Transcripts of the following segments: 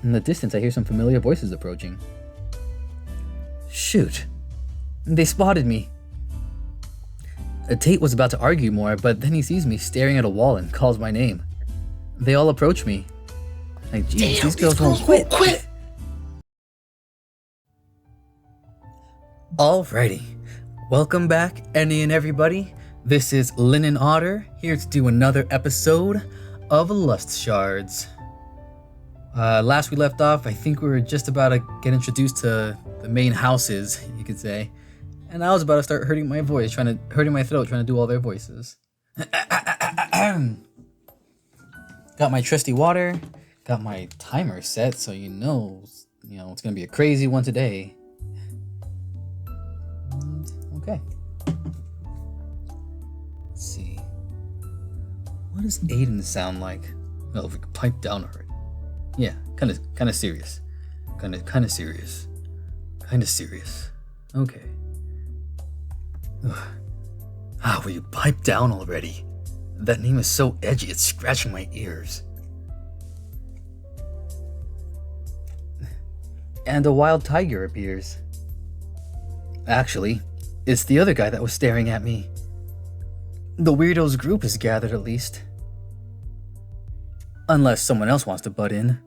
In the distance, I hear some familiar voices approaching. Shoot. They spotted me. Tate was about to argue more, but then he sees me staring at a wall and calls my name. They all approach me. Like, geez, these girls won't quit. Alrighty. Welcome back, any and everybody. This is Linen Otter, here to do another episode of Lust Shards. Last we left off, I think we were just about to get introduced to the main houses, you could say. And I was about to start hurting my throat, trying to do all their voices. Got my trusty water, got my timer set, so you know it's gonna be a crazy one today. And, okay. Let's see. What does Aiden sound like? Oh, if we could pipe down already. Yeah, kind of serious. Kind of serious. Okay. Ugh. Will you pipe down already? That name is so edgy, it's scratching my ears. And a wild tiger appears. Actually, it's the other guy that was staring at me. The weirdos group is gathered at least. Unless someone else wants to butt in.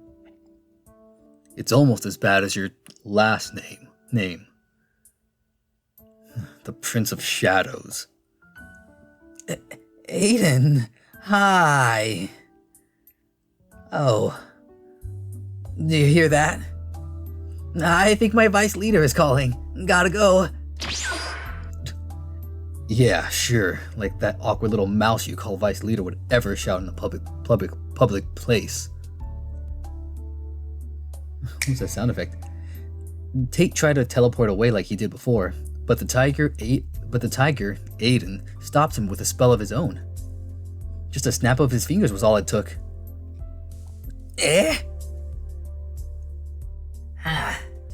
It's almost as bad as your last name. The Prince of Shadows. Aiden, hi. Oh, do you hear that? I think my vice leader is calling. Gotta go. Yeah, sure. Like that awkward little mouse you call vice leader would ever shout in a public place. What's that sound effect? Tate tried to teleport away like he did before, but the tiger, Aiden, stopped him with a spell of his own. Just a snap of his fingers was all it took.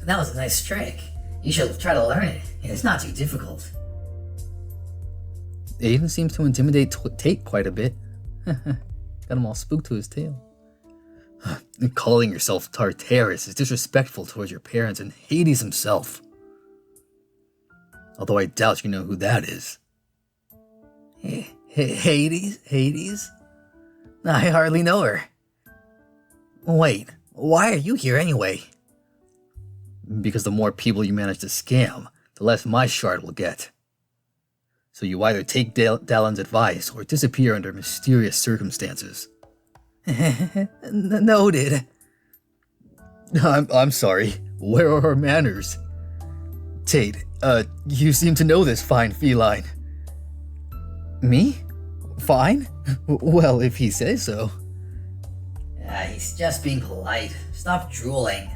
That was a nice trick. You should try to learn it. It's not too difficult. Aiden seems to intimidate Tate quite a bit. Got him all spooked to his tail. Calling yourself Tartarus is disrespectful towards your parents and Hades himself. Although I doubt you know who that is. Hades? I hardly know her. Wait, why are you here anyway? Because the more people you manage to scam, the less my shard will get. So you either take Dallin's advice or disappear under mysterious circumstances. Noted. I'm sorry. Where are her manners? Tate, you seem to know this fine feline. Me? Fine? Well, if he says so. He's just being polite. Stop drooling.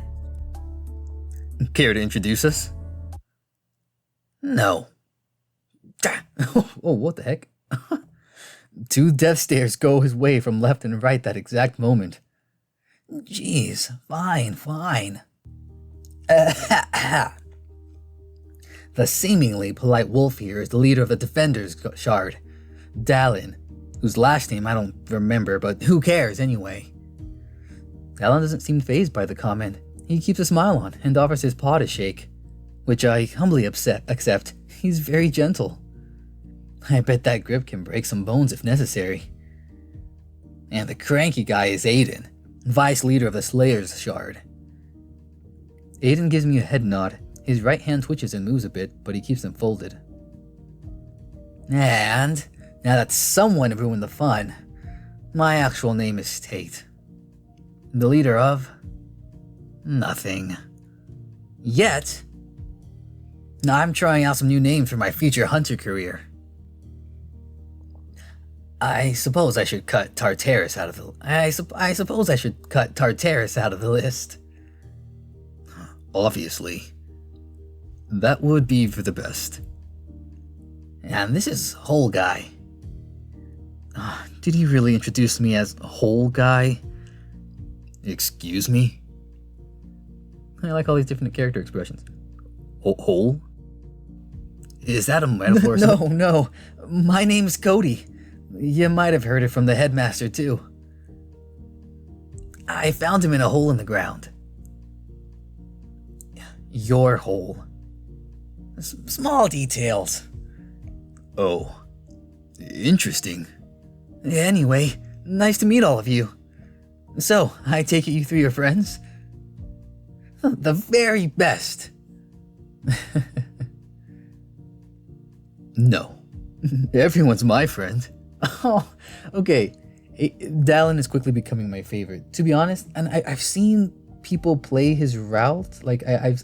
Care to introduce us? No. Oh, what the heck? 2 death stares go his way from left and right that exact moment. Jeez, fine. The seemingly polite wolf here is the leader of the Defenders Shard, Dallin, whose last name I don't remember, but who cares anyway? Dallin doesn't seem fazed by the comment. He keeps a smile on and offers his paw to shake, which I humbly accept. He's very gentle. I bet that grip can break some bones if necessary. And the cranky guy is Aiden, vice leader of the Slayer's Shard. Aiden gives me a head nod. His right hand twitches and moves a bit, but he keeps them folded. And now that someone ruined the fun, my actual name is Tate. The leader of nothing. Yet, I'm trying out some new names for my future hunter career. I suppose I should cut Tartarus out of the list. Obviously. That would be for the best. And this is Whole Guy. Did he really introduce me as Whole Guy? Excuse me? I like all these different character expressions. Whole? Is that a metaphor? No. My name's Cody. You might have heard it from the Headmaster, too. I found him in a hole in the ground. Your hole. Small details. Oh, interesting. Anyway, nice to meet all of you. So, I take it you three are friends? The very best. No. Everyone's my friend. Oh, okay. Dallin is quickly becoming my favorite. To be honest, and I've seen people play his route. Like, I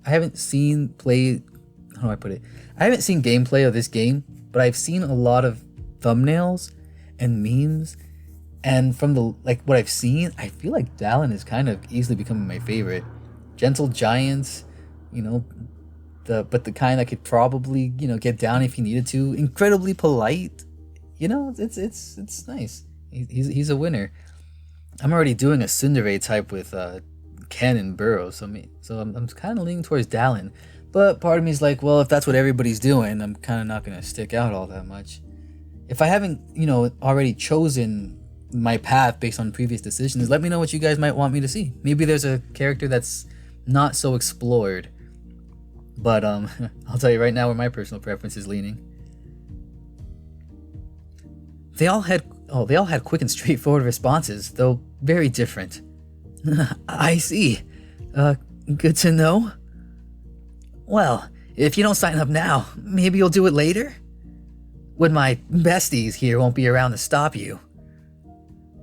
haven't seen play... How do I put it? I haven't seen gameplay of this game, but I've seen a lot of thumbnails and memes. And from the what I've seen, I feel like Dallin is kind of easily becoming my favorite. Gentle giant, but the kind that could probably, get down if he needed to. Incredibly polite, it's nice. He's a winner. I'm already doing a Tsundere type with Ken and Burrow, so I'm kind of leaning towards Dallin. But part of me is like, well, if that's what everybody's doing, I'm kind of not gonna stick out all that much. If I haven't, already chosen my path based on previous decisions, let me know what you guys might want me to see. Maybe there's a character that's not so explored. But I'll tell you right now where my personal preference is leaning. They all had quick and straightforward responses, though very different. I see. Good to know. Well, if you don't sign up now, maybe you'll do it later? When my besties here won't be around to stop you.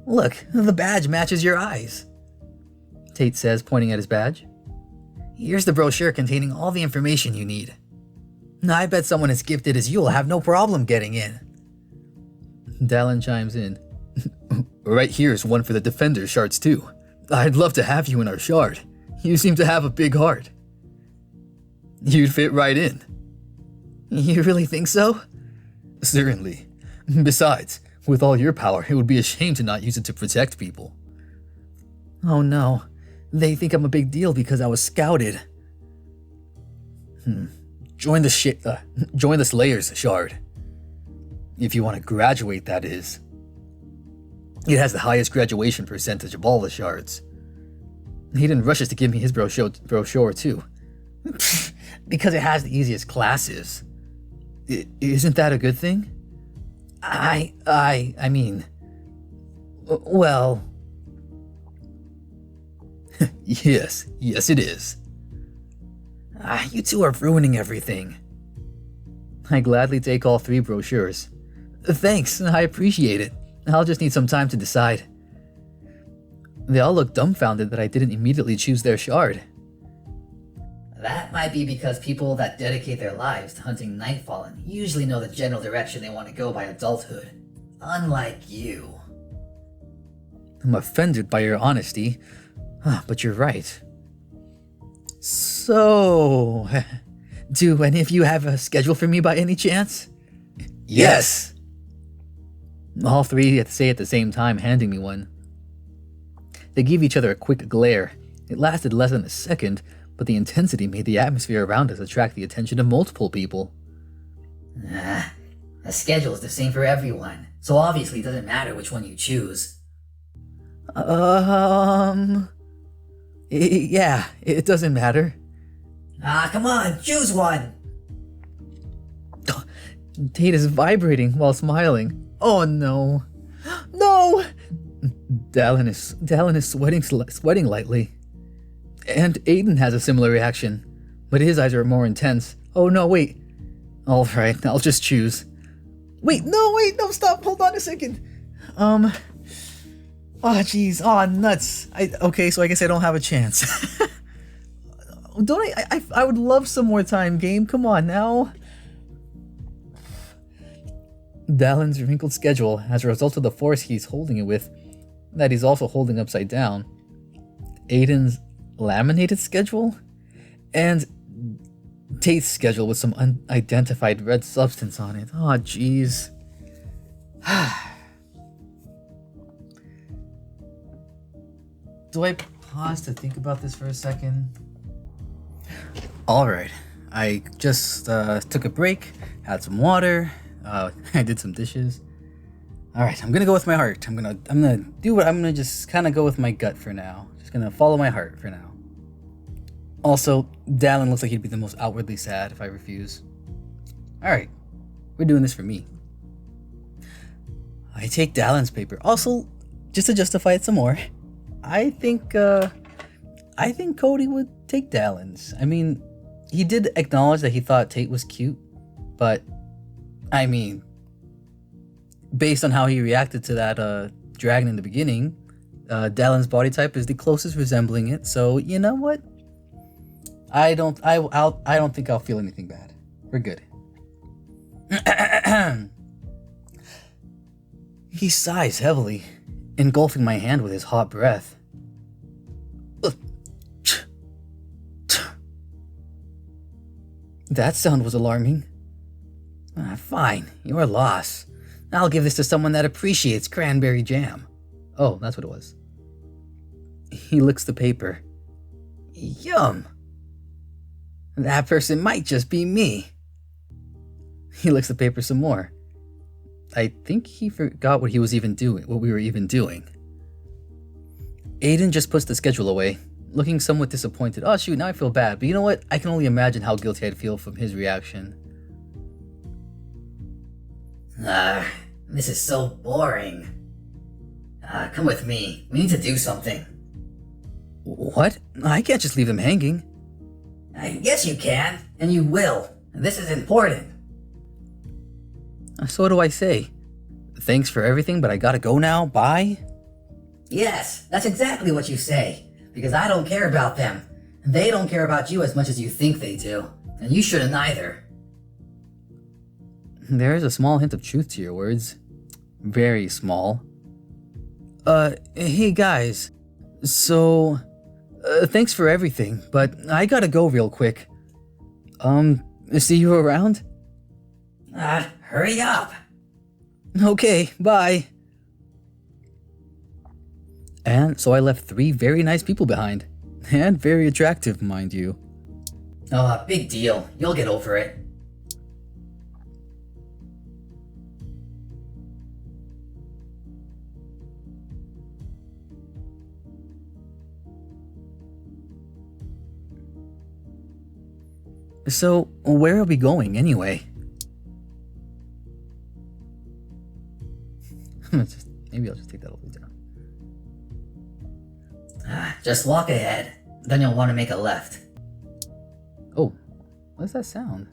Look, the badge matches your eyes, Tate says, pointing at his badge. Here's the brochure containing all the information you need. I bet someone as gifted as you'll have no problem getting in. Dallin chimes in. Right here is one for the Defender Shards too. I'd love to have you in our shard. You seem to have a big heart. You'd fit right in. You really think so? Certainly. Besides, with all your power, it would be a shame to not use it to protect people. Oh no. They think I'm a big deal because I was scouted. Join the Slayer's shard. If you want to graduate, that is. It has the highest graduation percentage of all the shards. Hayden rushes to give me his brochure too. Because it has the easiest classes. Isn't that a good thing? I mean... Well... Yes it is. You two are ruining everything. I gladly take all 3 brochures. Thanks, I appreciate it. I'll just need some time to decide. They all look dumbfounded that I didn't immediately choose their shard. That might be because people that dedicate their lives to hunting Nightfallen usually know the general direction they want to go by adulthood. Unlike you. I'm offended by your honesty, but you're right. So, do any of you have a schedule for me by any chance? Yes! All 3 say at the same time, handing me one. They give each other a quick glare. It lasted less than a second, but the intensity made the atmosphere around us attract the attention of multiple people. A schedule is the same for everyone, so obviously it doesn't matter which one you choose. Yeah, it doesn't matter. Come on, choose one! Tate is vibrating while smiling. Oh no. No! Dallin is sweating lightly. And Aiden has a similar reaction, but his eyes are more intense. Oh no, wait. Alright, I'll just choose. Wait, no, stop, hold on a second. Oh jeez, nuts. Okay, so I guess I don't have a chance. Don't I would love some more time, game, come on now. Dallin's wrinkled schedule, as a result of the force he's holding it with, that he's also holding upside down. Aiden's laminated schedule, and Tate's schedule with some unidentified red substance on it. Oh, jeez. Do I pause to think about this for a second? Alright, I just took a break, had some water, I did some dishes. Alright, I'm gonna go with my heart. I'm gonna just kinda go with my gut for now. Just gonna follow my heart for now. Also, Dallin looks like he'd be the most outwardly sad if I refuse. Alright, we're doing this for me. I take Dallin's paper. Also, just to justify it some more, I think Cody would take Dallin's. I mean, he did acknowledge that he thought Tate was cute, but I mean, based on how he reacted to that dragon in the beginning, Dallin's body type is the closest resembling it. So you know what? I don't think I'll feel anything bad. We're good. He sighs heavily, engulfing my hand with his hot breath. That sound was alarming. Fine, your loss. I'll give this to someone that appreciates cranberry jam. Oh, that's what it was. He licks the paper. Yum. That person might just be me. He licks the paper some more. I think he forgot what we were even doing. Aiden just puts the schedule away, looking somewhat disappointed. Oh shoot, now I feel bad, but you know what? I can only imagine how guilty I'd feel from his reaction. This is so boring. Come with me. We need to do something. What? I can't just leave them hanging. Yes, you can, and you will. This is important. So what do I say? Thanks for everything, but I gotta go now. Bye? Yes, that's exactly what you say. Because I don't care about them. And they don't care about you as much as you think they do. And you shouldn't either. There is a small hint of truth to your words. Very small. Hey guys. So, thanks for everything, but I gotta go real quick. See you around? Hurry up. Okay, bye. And so I left 3 very nice people behind. And very attractive, mind you. Oh, big deal. You'll get over it. So, where are we going anyway? Maybe I'll just take that all the way down. Just walk ahead. Then you'll want to make a left. Oh, what does that sound?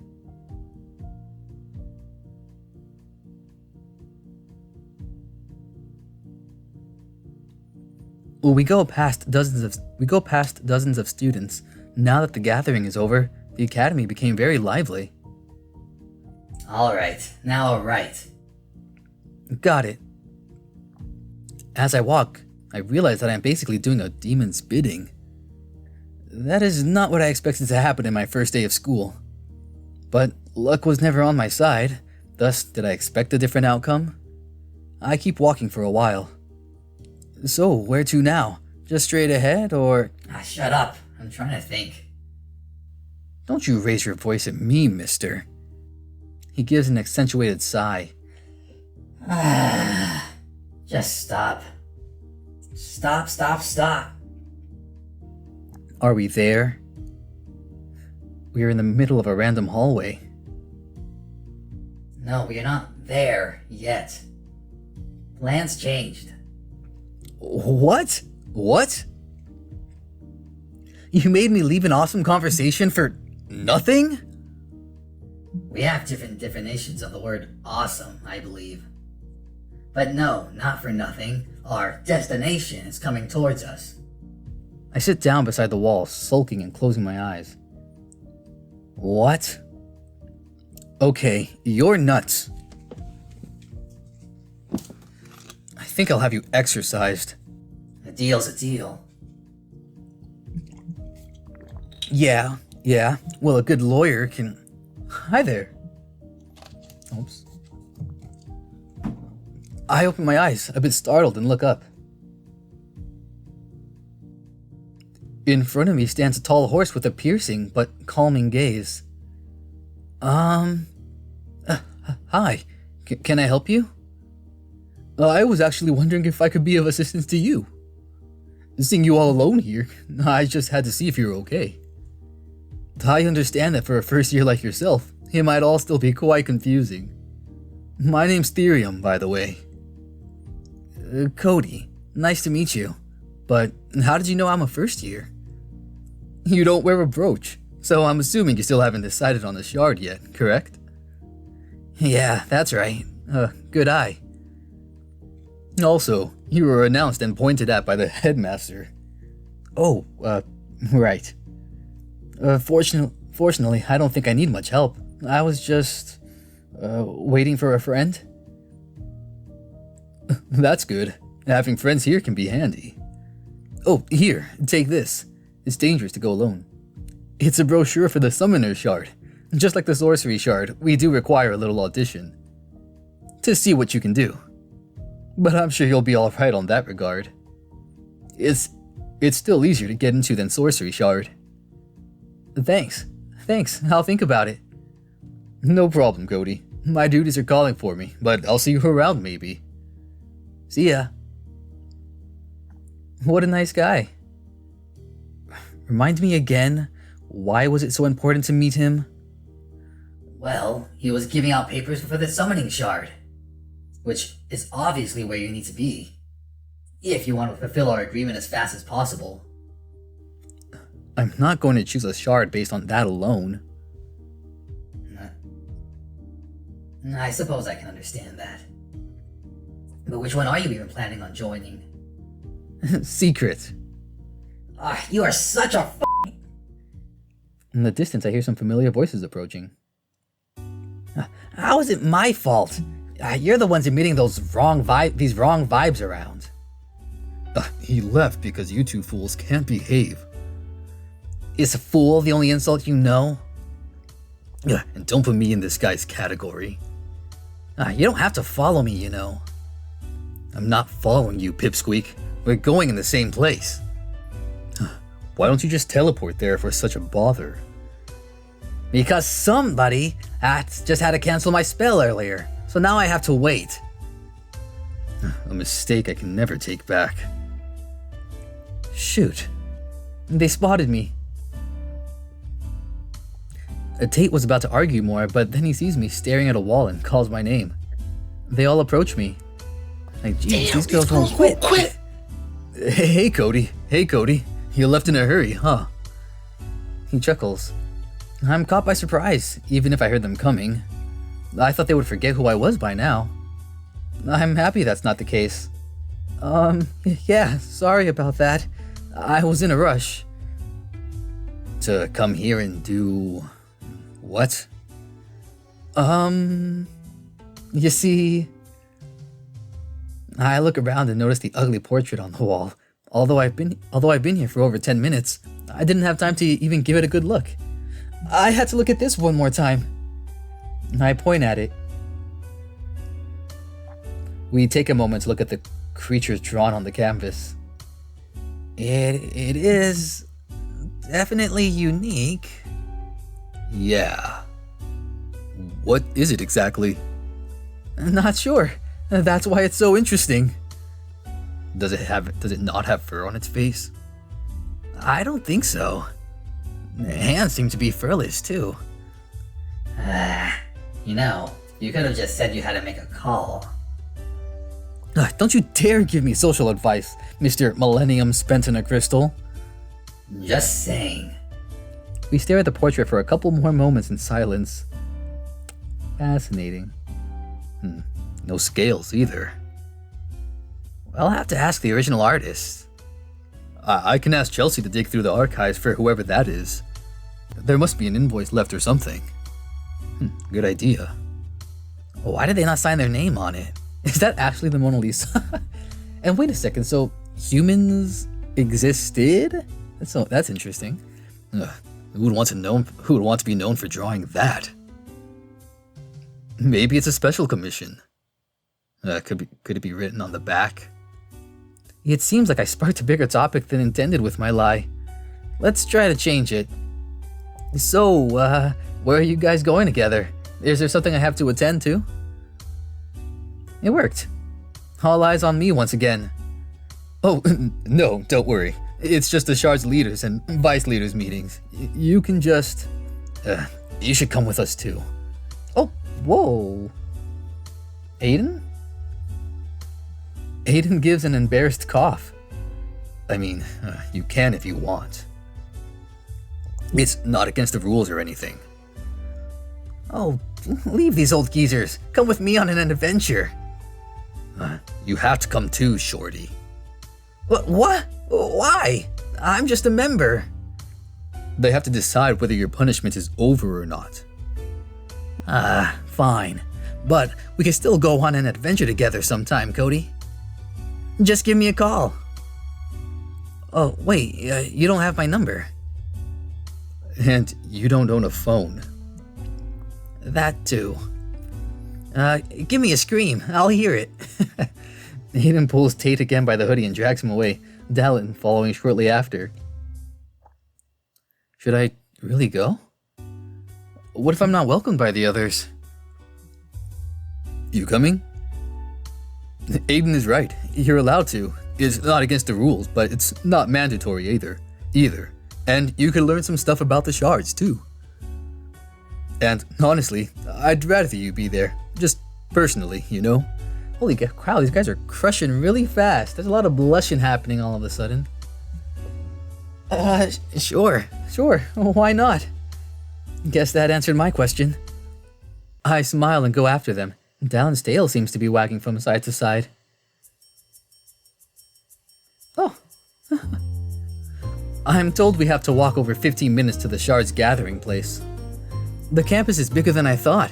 Well, we go past dozens of students. Now that the gathering is over, the academy became very lively. Alright, now right. Got it. As I walk, I realize that I'm basically doing a demon's bidding. That is not what I expected to happen in my first day of school. But luck was never on my side, thus did I expect a different outcome? I keep walking for a while. So, where to now? Just straight ahead, or... Shut up. I'm trying to think. Don't you raise your voice at me, mister. He gives an accentuated sigh. Just stop. Stop. Are we there? We are in the middle of a random hallway. No, we are not there yet. Plans changed. What? What? You made me leave an awesome conversation for nothing? We have different definitions of the word awesome, I believe. But no, not for nothing. Our destination is coming towards us. I sit down beside the wall, sulking and closing my eyes. What? Okay, you're nuts. I think I'll have you exorcised. A deal's a deal. Yeah. Well, a good lawyer can... Hi there. Oops. I open my eyes, a bit startled, and look up. In front of me stands a tall horse with a piercing but calming gaze. Hi. Can I help you? I was actually wondering if I could be of assistance to you. Seeing you all alone here, I just had to see if you're okay. I understand that for a first year like yourself, it might all still be quite confusing. My name's Therium, by the way. Cody, nice to meet you. But how did you know I'm a first year? You don't wear a brooch, so I'm assuming you still haven't decided on the shard yet, correct? Yeah, that's right. Good eye. Also, you were announced and pointed at by the Headmaster. Oh, right. Fortunately, I don't think I need much help. I was just, waiting for a friend. That's good. Having friends here can be handy. Oh, here, take this. It's dangerous to go alone. It's a brochure for the Summoner Shard. Just like the Sorcery Shard, we do require a little audition. To see what you can do. But I'm sure you'll be alright on that regard. It's still easier to get into than Sorcery Shard. Thanks. I'll think about it. No problem, Cody. My duties are calling for me, but I'll see you around maybe. See ya. What a nice guy. Remind me again, why was it so important to meet him? Well, he was giving out papers for the summoning shard, which is obviously where you need to be, if you want to fulfill our agreement as fast as possible. I'm not going to choose a shard based on that alone. I suppose I can understand that. But which one are you even planning on joining? Secret. You are such a In the distance, I hear some familiar voices approaching. How is it my fault? You're the ones emitting these wrong vibes around. He left because you two fools can't behave. Is a fool the only insult you know? And don't put me in this guy's category. You don't have to follow me, you know. I'm not following you, Pipsqueak. We're going in the same place. Why don't you just teleport there if we're such a bother? Because somebody just had to cancel my spell earlier, so now I have to wait. A mistake I can never take back. Shoot. They spotted me. Tate was about to argue more, but then he sees me staring at a wall and calls my name. They all approach me. Like, geez, these girls won't quit. Hey, Cody. You left in a hurry, huh? He chuckles. I'm caught by surprise, even if I heard them coming. I thought they would forget who I was by now. I'm happy that's not the case. Yeah, sorry about that. I was in a rush. To come here and do... what? You see... I look around and notice the ugly portrait on the wall. Although I've been here for over 10 minutes, I didn't have time to even give it a good look. I had to look at this one more time. I point at it. We take a moment to look at the creatures drawn on the canvas. It is definitely unique. Yeah. What is it exactly? Not sure. That's why it's so interesting. Does it not have fur on its face? I don't think so. The hands seem to be furless too. You know, you could have just said you had to make a call. Don't you dare give me social advice, Mr. Millennium spent in a crystal. Just saying. We stare at the portrait for a couple more moments in silence. Fascinating. No scales either. I'll have to ask the original artist. I can ask Chelsea to dig through the archives for whoever that is. There must be an invoice left or something. Good idea. Why did they not sign their name on it? Is that actually the Mona Lisa? And wait a second, so humans existed? That's interesting. Who would want to be known for drawing that? Maybe it's a special commission. Could it be written on the back? It seems like I sparked a bigger topic than intended with my lie. Let's try to change it. So, where are you guys going together? Is there something I have to attend to? It worked. All eyes on me once again. Oh, no, don't worry. It's just the Shards leaders and vice leaders meetings. You can just... you should come with us too. Oh, whoa. Aiden? Aiden gives an embarrassed cough. I mean, you can if you want. It's not against the rules or anything. Oh, leave these old geezers. Come with me on an adventure. You have to come too, Shorty. What? Why? I'm just a member. They have to decide whether your punishment is over or not. Fine. But we can still go on an adventure together sometime, Cody. Just give me a call. Oh, wait, you don't have my number. And you don't own a phone. That too. Give me a scream. I'll hear it. Aiden pulls Tate again by the hoodie and drags him away, Dallin following shortly after. Should I really go? What if I'm not welcomed by the others? You coming? Aiden is right. You're allowed to. It's not against the rules, but it's not mandatory either. And you can learn some stuff about the Shards too. And honestly, I'd rather you be there. Just personally, you know? Holy crap, these guys are crushing really fast. There's a lot of blushing happening all of a sudden. Sure. Why not? Guess that answered my question. I smile and go after them. Dallin's tail seems to be wagging from side to side. Oh. I'm told we have to walk over 15 minutes to the Shards gathering place. The campus is bigger than I thought.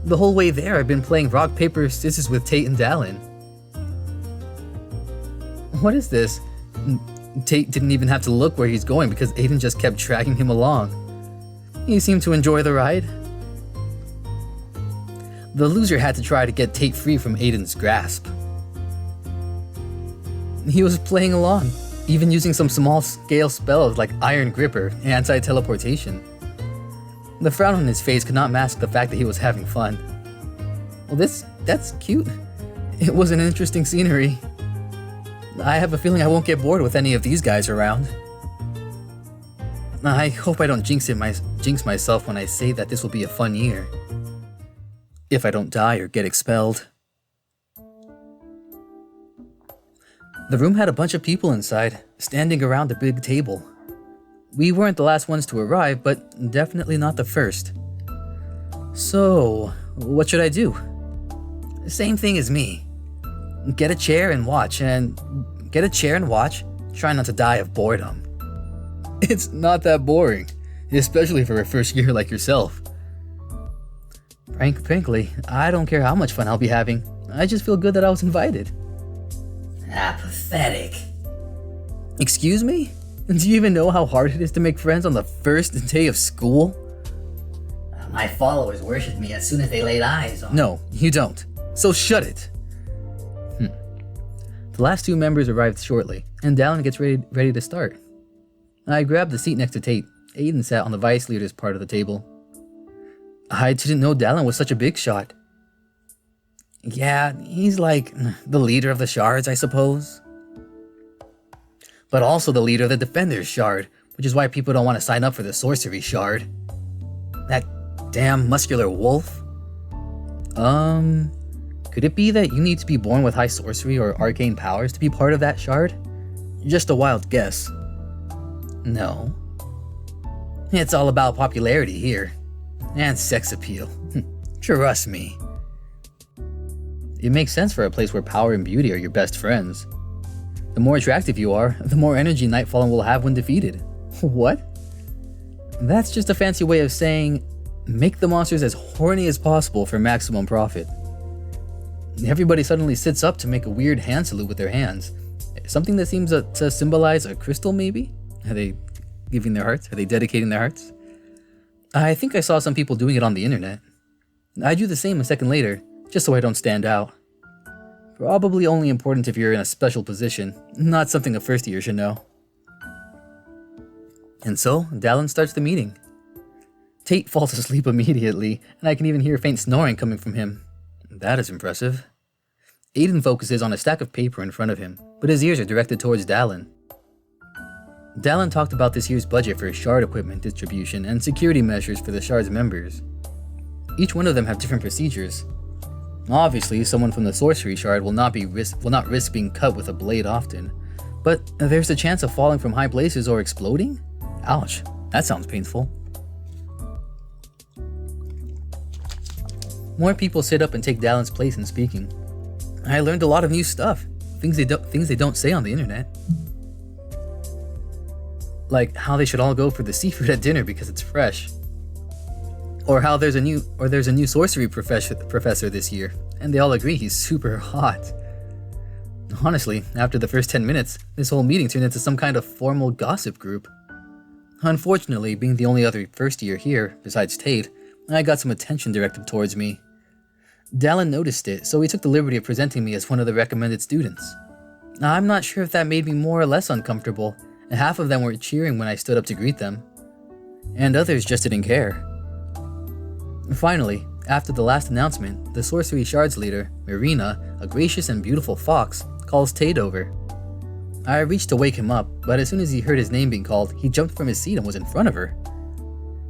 The whole way there, I've been playing rock, paper, scissors with Tate and Dallin. What is this? Tate didn't even have to look where he's going because Aiden just kept dragging him along. He seemed to enjoy the ride. The loser had to try to get Tate free from Aiden's grasp. He was playing along, even using some small-scale spells like Iron Gripper and Anti-Teleportation. The frown on his face could not mask the fact that he was having fun. Well, that's cute. It was an interesting scenery. I have a feeling I won't get bored with any of these guys around. I hope I don't jinx myself when I say that this will be a fun year. If I don't die or get expelled. The room had a bunch of people inside, standing around a big table. We weren't the last ones to arrive, but definitely not the first. So, what should I do? Same thing as me. Get a chair and watch, try not to die of boredom. It's not that boring, especially for a first year like yourself. Frankly, I don't care how much fun I'll be having. I just feel good that I was invited. Pathetic. Excuse me? Do you even know how hard it is to make friends on the first day of school? My followers worship me as soon as they laid eyes on me. No, you don't. So shut it. The last two members arrived shortly, and Dallin gets ready to start. I grabbed the seat next to Tate. Aiden sat on the vice leader's part of the table. I didn't know Dallin was such a big shot. Yeah, he's like the leader of the Shards, I suppose. But also the leader of the Defender's Shard, which is why people don't want to sign up for the Sorcery Shard. That damn muscular wolf? Could it be that you need to be born with high sorcery or arcane powers to be part of that shard? Just a wild guess. No. It's all about popularity here. And sex appeal. Trust me. It makes sense for a place where power and beauty are your best friends. The more attractive you are, the more energy Nightfallen will have when defeated. What? That's just a fancy way of saying, make the monsters as horny as possible for maximum profit. Everybody suddenly sits up to make a weird hand salute with their hands. Something that seems to symbolize a crystal, maybe? Are they giving their hearts? Are they dedicating their hearts? I think I saw some people doing it on the internet. I do the same a second later, just so I don't stand out. Probably only important if you're in a special position, not something a first year should know. And so, Dallin starts the meeting. Tate falls asleep immediately, and I can even hear faint snoring coming from him. That is impressive. Aiden focuses on a stack of paper in front of him, but his ears are directed towards Dallin. Dallin talked about this year's budget for shard equipment distribution and security measures for the Shards members. Each one of them have different procedures. Obviously, someone from the sorcery shard will not risk being cut with a blade often, but there's a chance of falling from high places or exploding? Ouch, that sounds painful. More people sit up and take Dallin's place in speaking. I learned a lot of new stuff, things they don't say on the internet. Like how they should all go for the seafood at dinner because it's fresh. Or how there's a new sorcery professor this year, and they all agree he's super hot. Honestly, after the first 10 minutes, this whole meeting turned into some kind of formal gossip group. Unfortunately, being the only other first year here, besides Tate, I got some attention directed towards me. Dallin noticed it, so he took the liberty of presenting me as one of the recommended students. I'm not sure if that made me more or less uncomfortable, and half of them were cheering when I stood up to greet them, and others just didn't care. Finally, after the last announcement, the Sorcery Shards leader, Marina, a gracious and beautiful fox, calls Tate over. I reached to wake him up, but as soon as he heard his name being called, he jumped from his seat and was in front of her.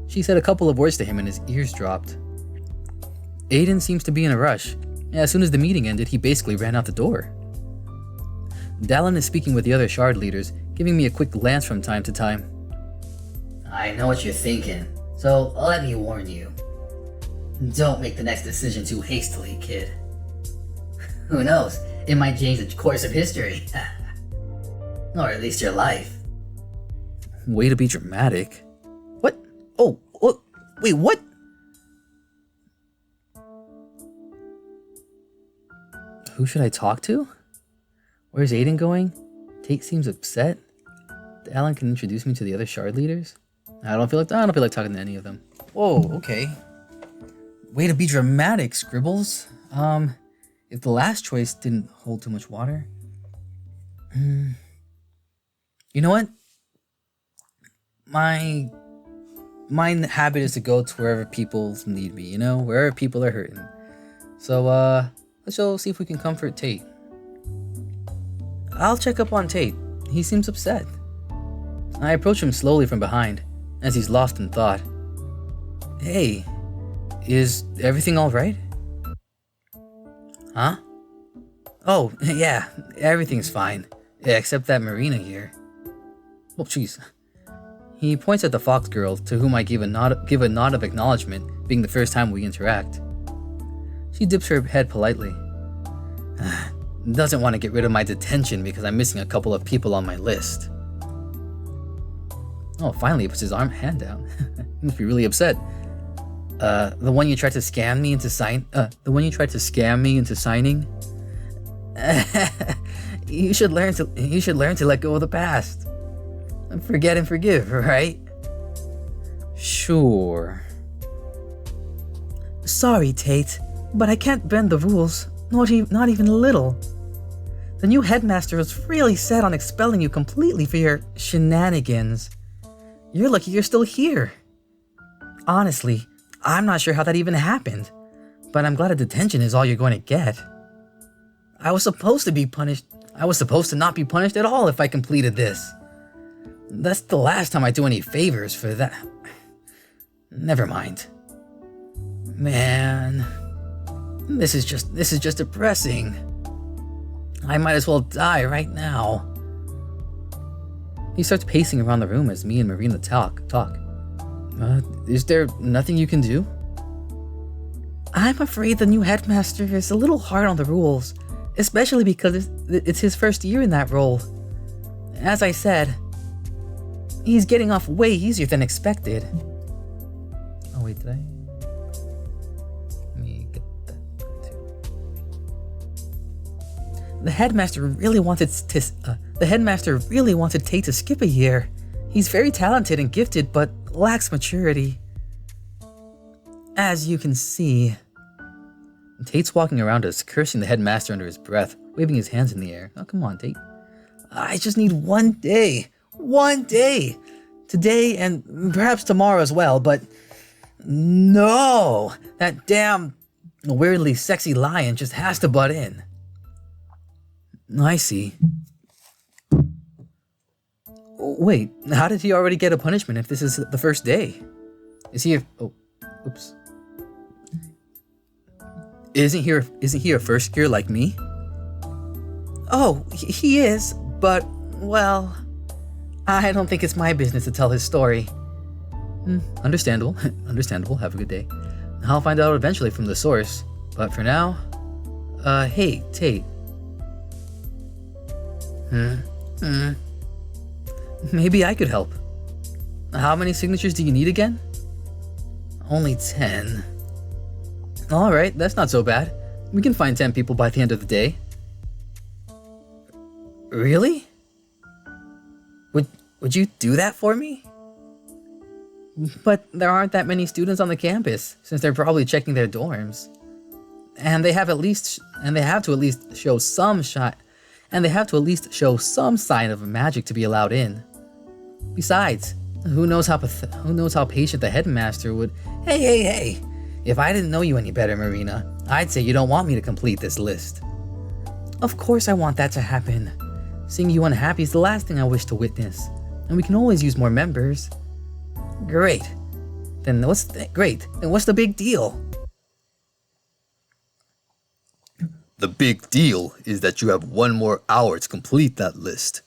She said a couple of words to him and his ears dropped. Aiden seems to be in a rush, and as soon as the meeting ended, he basically ran out the door. Dallin is speaking with the other shard leaders, giving me a quick glance from time to time. I know what you're thinking, so let me warn you. Don't make the next decision too hastily, kid. Who knows, it might change the course of history. Or at least your life. Way to be dramatic. What? Oh, wait, what? Who should I talk to? Where's Aiden going? Tate seems upset. Dallin can introduce me to the other shard leaders. I don't feel like talking to any of them. Whoa, okay. Way to be dramatic, Scribbles. If the last choice didn't hold too much water. You know what? My habit is to go to wherever people need me, wherever people are hurting. So, let's go see if we can comfort Tate. I'll check up on Tate. He seems upset. I approach him slowly from behind, as he's lost in thought. Hey, is everything alright? Huh? Oh, yeah, everything's fine. Yeah, except that Marina here. Oh, jeez. He points at the fox girl, to whom I give a nod of acknowledgement, being the first time we interact. She dips her head politely. Doesn't want to get rid of my detention because I'm missing a couple of people on my list. Oh, finally he puts his hand down. He must be really upset. The one you tried to scam me into signing? You should learn to let go of the past. Forget and forgive, right? Sure. Sorry, Tate, but I can't bend the rules, not even a little. The new headmaster was really set on expelling you completely for your shenanigans. You're lucky you're still here. Honestly, I'm not sure how that even happened, but I'm glad a detention is all you're going to get. I was supposed to not be punished at all if I completed this. That's the last time I do any favors for that. Never mind. Man, this is just depressing. I might as well die right now. He starts pacing around the room as me and Marina talk. Is there nothing you can do? I'm afraid the new headmaster is a little hard on the rules, especially because it's his first year in that role. As I said, he's getting off way easier than expected. Oh wait, did I? Let me get that too. The headmaster really wanted Tate to skip a year. He's very talented and gifted, but lacks maturity. As you can see. Tate's walking around us, cursing the headmaster under his breath, waving his hands in the air. Oh, come on, Tate. I just need one day. One day. Today and perhaps tomorrow as well, but no! That damn weirdly sexy lion just has to butt in. I see. Wait, how did he already get a punishment if this is the first day? Is he oops. Isn't he a first year like me? Oh, he is, but, well, I don't think it's my business to tell his story. Understandable. Understandable. Have a good day. I'll find out eventually from the source. But for now, hey, Tate. Maybe I could help. How many signatures do you need again? Only 10. Alright, that's not so bad. We can find 10 people by the end of the day. Really? Would you do that for me? But there aren't that many students on the campus, since they're probably checking their dorms. And they have to at least show some sign of magic to be allowed in. Besides, who knows how patient the headmaster would. Hey! If I didn't know you any better, Marina, I'd say you don't want me to complete this list. Of course I want that to happen. Seeing you unhappy is the last thing I wish to witness, and we can always use more members. Great. Then what's the big deal? The big deal is that you have 1 more hour to complete that list.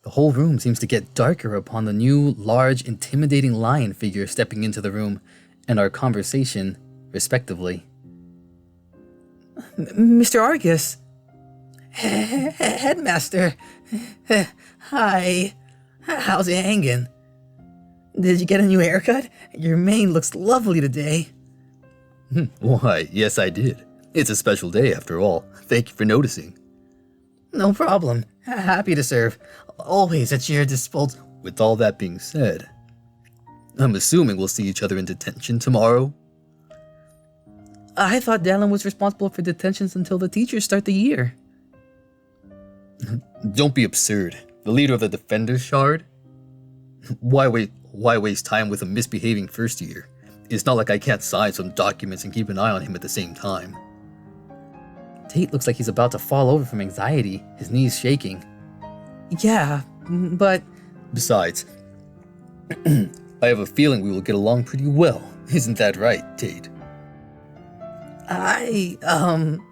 The whole room seems to get darker upon the new, large, intimidating lion figure stepping into the room and our conversation, respectively. Mr. Argus! Headmaster! Hi! How's it hanging? Did you get a new haircut? Your mane looks lovely today. Why, yes I did. It's a special day after all. Thank you for noticing. No problem. Happy to serve. Always at your disposal. With all that being said, I'm assuming we'll see each other in detention tomorrow? I thought Dallin was responsible for detentions until the teachers start the year. Don't be absurd. The leader of the Defenders Shard? Why waste time with a misbehaving first year? It's not like I can't sign some documents and keep an eye on him at the same time. Tate looks like he's about to fall over from anxiety, his knees shaking. Yeah, but... Besides, I have a feeling we will get along pretty well. Isn't that right, Tate?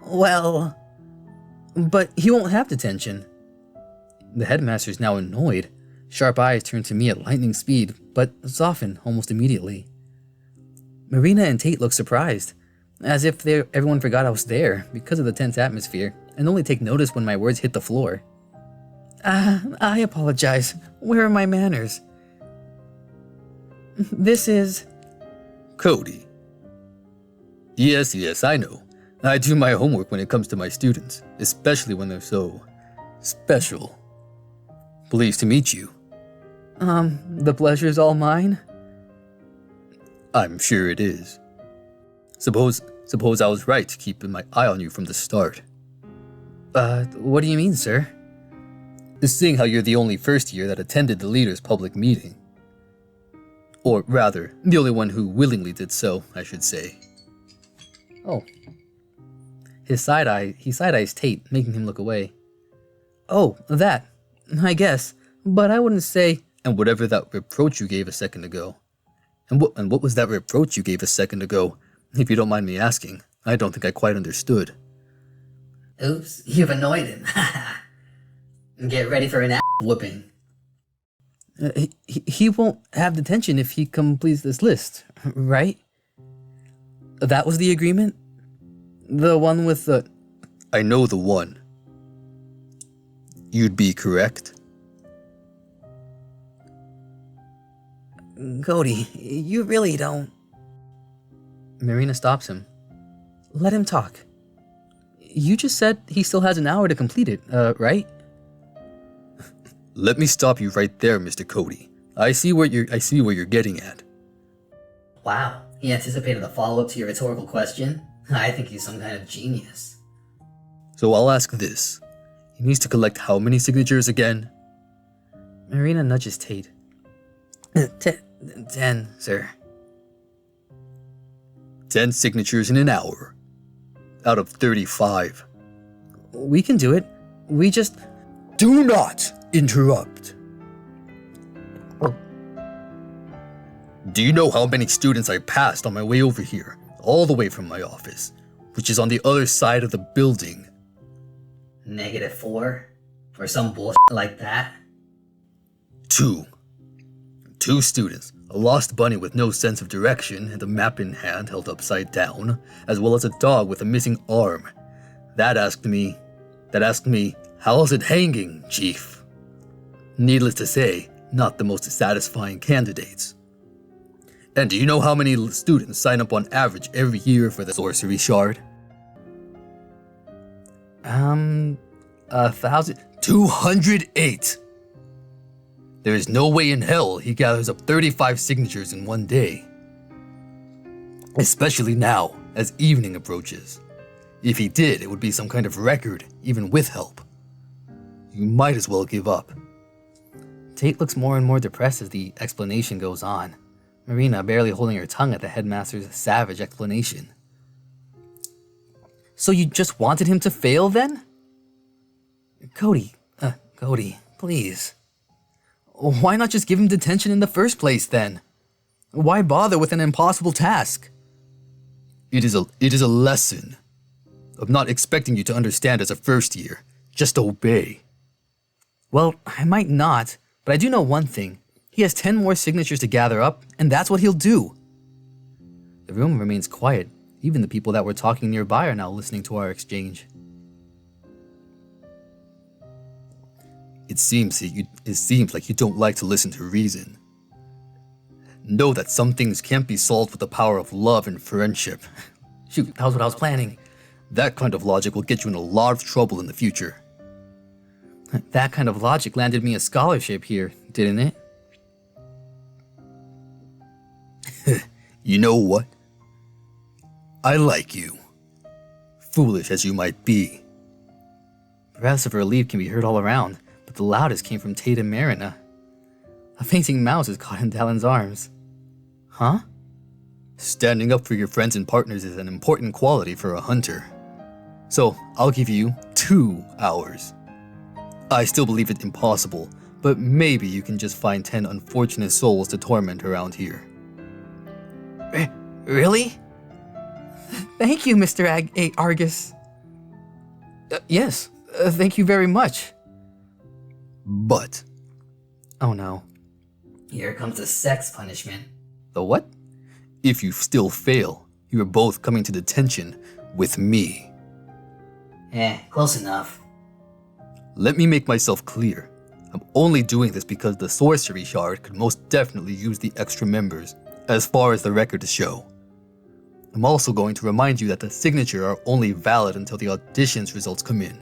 Well... But he won't have detention. The headmaster's now annoyed. Sharp eyes turn to me at lightning speed, but soften almost immediately. Marina and Tate look surprised, as if everyone forgot I was there because of the tense atmosphere, and only take notice when my words hit the floor. I apologize. Where are my manners? This is... Cody. Yes, I know. I do my homework when it comes to my students, especially when they're so... special. Pleased to meet you. The pleasure's all mine? I'm sure it is. Suppose I was right to keep my eye on you from the start. What do you mean, sir? Seeing how you're the only first year that attended the leader's public meeting. Or rather, the only one who willingly did so, I should say. Oh. He side-eyes Tate, making him look away. Oh, that. I guess. But I wouldn't say... And whatever that reproach you gave a second ago. And what was that reproach you gave a second ago? If you don't mind me asking, I don't think I quite understood. Oops, you've annoyed him. Get ready for an ass whooping. He won't have detention if he completes this list, right? That was the agreement? The one with the... I know the one. You'd be correct? Cody, you really don't... Marina stops him. Let him talk. You just said he still has an hour to complete it, right? Let me stop you right there, Mr. Cody. I see where you're getting at. Wow, he anticipated a follow-up to your rhetorical question? I think he's some kind of genius. So I'll ask this. He needs to collect how many signatures again? Marina nudges Tate. 10, sir. 10 signatures in an hour. Out of 35. We can do it. We just... Do not interrupt. Do you know how many students I passed on my way over here, all the way from my office, which is on the other side of the building? -4? For some bullshit like that? 2. 2 students, a lost bunny with no sense of direction and a map in hand held upside down, as well as a dog with a missing arm. That asked me, how's it hanging, Chief? Needless to say, not the most satisfying candidates. And do you know how many students sign up on average every year for the sorcery shard? 1,000... 208! There is no way in hell he gathers up 35 signatures in one day. Especially now, as evening approaches. If he did, it would be some kind of record, even with help. You might as well give up. Tate looks more and more depressed as the explanation goes on. Marina barely holding her tongue at the headmaster's savage explanation. So you just wanted him to fail then? Cody, please. Why not just give him detention in the first place then? Why bother with an impossible task? It is a lesson. I'm not expecting you to understand as a first year. Just obey. Well, I might not, but I do know one thing. He has 10 more signatures to gather up, and that's what he'll do. The room remains quiet. Even the people that were talking nearby are now listening to our exchange. It seems like you don't like to listen to reason. Know that some things can't be solved with the power of love and friendship. Shoot, that was what I was planning. That kind of logic will get you in a lot of trouble in the future. That kind of logic landed me a scholarship here, didn't it? You know what? I like you. Foolish as you might be. Breaths of relief can be heard all around, but the loudest came from Tate and Marina. A fainting mouse is caught in Talon's arms. Huh? Standing up for your friends and partners is an important quality for a hunter. So, I'll give you 2 hours. I still believe it impossible, but maybe you can just find 10 unfortunate souls to torment around here. Really? Thank you, Mr. Argus. Yes, thank you very much. But... Oh no. Here comes the sex punishment. The what? If you still fail, you are both coming to detention with me. Close enough. Let me make myself clear. I'm only doing this because the sorcery shard could most definitely use the extra members, as far as the records show. I'm also going to remind you that the signature are only valid until the audition's results come in.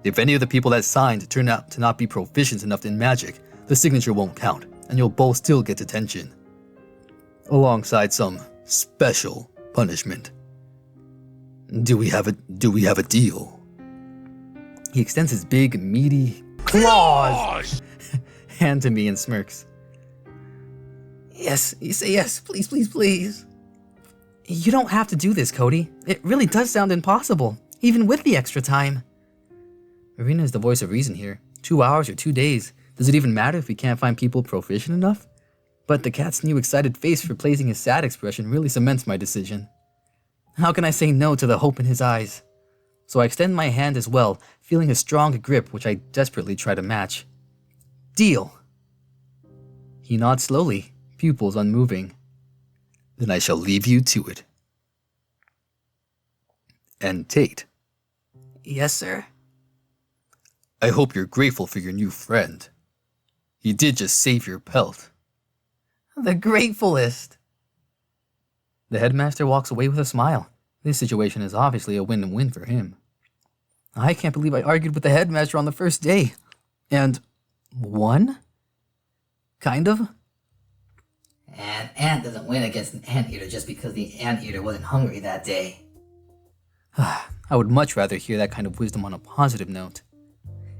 If any of the people that signed turn out to not be proficient enough in magic, the signature won't count, and you'll both still get detention. Alongside some special punishment. Do we have a deal? He extends his big, meaty claws hand to me and smirks. Yes, you say yes, please, please, please. You don't have to do this, Cody. It really does sound impossible, even with the extra time. Marina is the voice of reason here. 2 hours or 2 days. Does it even matter if we can't find people proficient enough? But the cat's new excited face replacing his sad expression really cements my decision. How can I say no to the hope in his eyes? So I extend my hand as well, feeling a strong grip which I desperately try to match. Deal. He nods slowly, pupils unmoving. Then I shall leave you to it. And Tate. Yes, sir? I hope you're grateful for your new friend. He did just save your pelt. The gratefulest. The headmaster walks away with a smile. This situation is obviously a win-win for him. I can't believe I argued with the headmaster on the first day. And won? Kind of? An ant doesn't win against an anteater just because the anteater wasn't hungry that day. I would much rather hear that kind of wisdom on a positive note.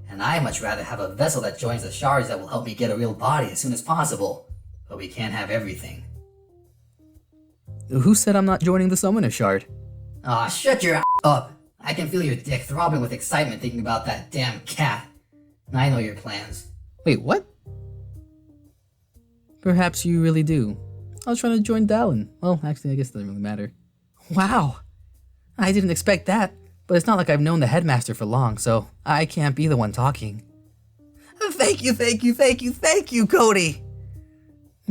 And I much rather have a vessel that joins the shards that will help me get a real body as soon as possible. But we can't have everything. Who said I'm not joining the summoner shard? Aw, shut your up. I can feel your dick throbbing with excitement thinking about that damn cat. I know your plans. Wait, what? Perhaps you really do. I was trying to join Dallin. Well, actually, I guess it doesn't really matter. Wow. I didn't expect that, but it's not like I've known the Headmaster for long, so I can't be the one talking. Thank you, Cody!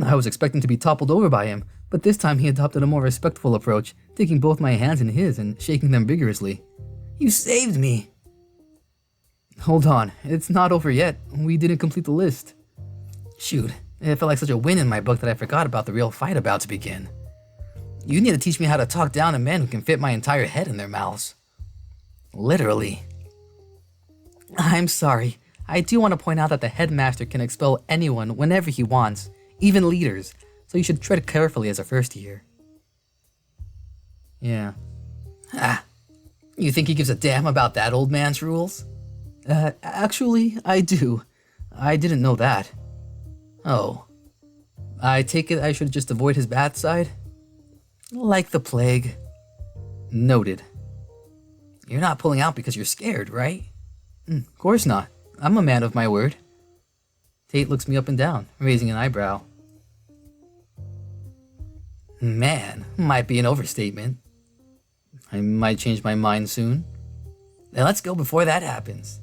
I was expecting to be toppled over by him, but this time he adopted a more respectful approach, taking both my hands in his and shaking them vigorously. You saved me! Hold on, it's not over yet. We didn't complete the list. Shoot, it felt like such a win in my book that I forgot about the real fight about to begin. You need to teach me how to talk down to men who can fit my entire head in their mouths. Literally. I'm sorry. I do want to point out that the Headmaster can expel anyone whenever he wants, even leaders, so you should tread carefully as a first year. Yeah. You think he gives a damn about that old man's rules? Actually, I do. I didn't know that. Oh. I take it I should just avoid his bad side? Like the plague. Noted. You're not pulling out because you're scared, right? Of course not. I'm a man of my word. Tate looks me up and down, raising an eyebrow. Man, might be an overstatement. I might change my mind soon. Then let's go before that happens.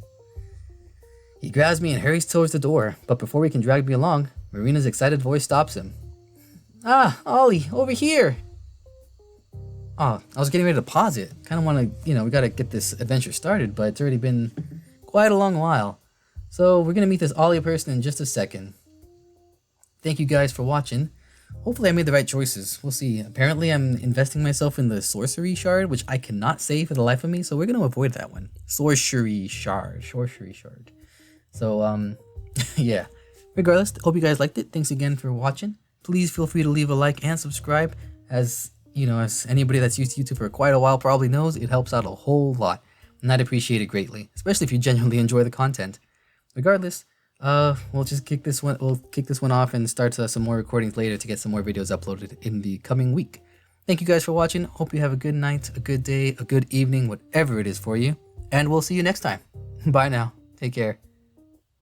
He grabs me and hurries towards the door, but before he can drag me along, Marina's excited voice stops him. Ah, Ollie, over here! Oh, I was getting ready to pause it. Kind of want to, we gotta get this adventure started, but it's already been quite a long while. So we're gonna meet this Ollie person in just a second. Thank you guys for watching. Hopefully I made the right choices. We'll see. Apparently I'm investing myself in the sorcery shard, which I cannot say for the life of me, so we're gonna avoid that one. Sorcery shard. So, yeah. Regardless, hope you guys liked it. Thanks again for watching. Please feel free to leave a like and subscribe. As anybody that's used YouTube for quite a while probably knows, it helps out a whole lot. And I'd appreciate it greatly, especially if you genuinely enjoy the content. Regardless, we'll just kick this one off and start some more recordings later to get some more videos uploaded in the coming week. Thank you guys for watching. Hope you have a good night, a good day, a good evening, whatever it is for you. And we'll see you next time. Bye now. Take care.